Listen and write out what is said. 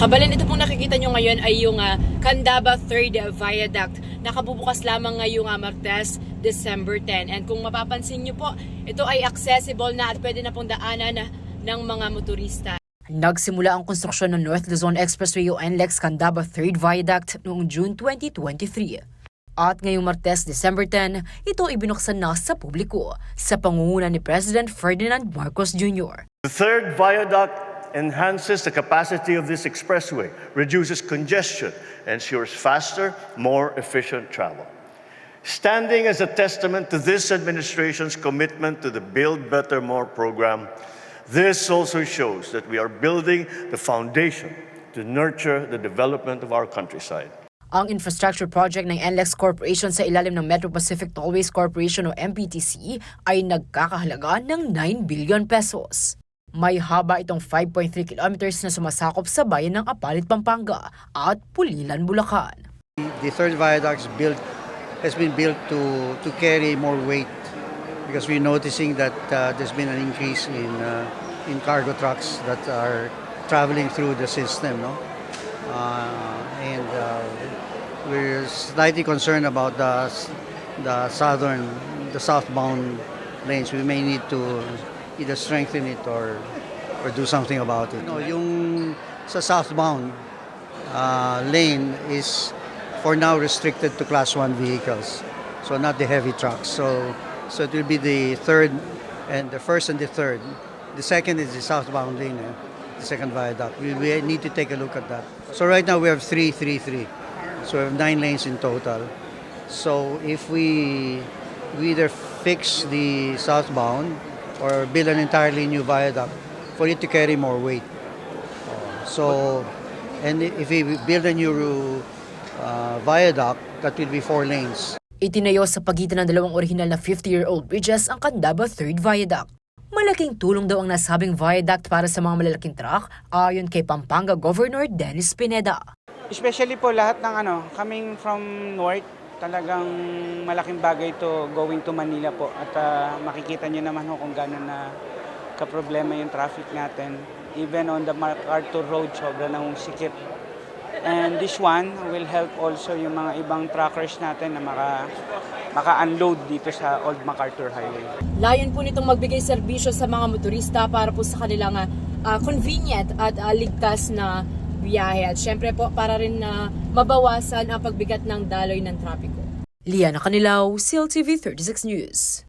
Kabalan, ito pong nakikita nyo ngayon ay yung Candaba 3rd Viaduct. Nakabubukas lamang ngayong Martes, December 10. And kung mapapansin nyo po, ito ay accessible na at pwede na pong daanan ng mga motorista. Nagsimula ang konstruksyon ng North Luzon Expressway o NLEX Candaba 3rd Viaduct noong June 2023. At ngayong Martes, December 10, ito ibinuksan na sa publiko sa pangunguna ni President Ferdinand Marcos Jr. The 3rd Viaduct enhances the capacity of this expressway, reduces congestion, ensures faster, more efficient travel. Standing as a testament to this administration's commitment to the Build Better More program, this also shows that we are building the foundation to nurture the development of our countryside. Ang infrastructure project ng NLEX Corporation sa ilalim ng Metro Pacific Tollways Corporation o MPTC ay nagkakahalaga ng 9 billion pesos. May haba itong 5.3 kilometers na sumasakop sa bayan ng Apalit, Pampanga at Pulilan, Bulacan. The 3rd viaduct has been built to carry more weight because we're noticing that there's been an increase in cargo trucks that are traveling through the system, no? And we're slightly concerned about the southbound lanes. We may need to either strengthen it or do something about it. No, yung sa southbound lane is for now restricted to class 1 vehicles, so not the heavy trucks. So it will be the 3rd and the 1st and the 3rd. The 2nd is the southbound lane, the 2nd viaduct. We need to take a look at that. So right now we have 3. So we have 9 lanes in total. So if we either fix the southbound or build an entirely new viaduct for it to carry more weight. And if we build a new viaduct, that will be 4 lanes. Itinayo sa pagitan ng dalawang orihinal na 50-year-old bridges ang Candaba 3rd Viaduct. Malaking tulong daw ang nasabing viaduct para sa mga malalaking truck ayon kay Pampanga Governor Dennis Pineda. Especially po lahat ng coming from north, talagang malaking bagay to going to Manila po at makikita nyo naman kung gano'n na kaproblema yung traffic natin. Even on the MacArthur Road, sobra na hong sikip. And this one will help also yung mga ibang truckers natin na maka-unload dito sa Old MacArthur Highway. Layon po nitong magbigay serbisyo sa mga motorista para po sa kanilang convenient at ligtas na biyahe. At syempre po para rin na mabawasan ang pagbigat ng daloy ng trapiko. Liana Canilaw, CLTV36 News.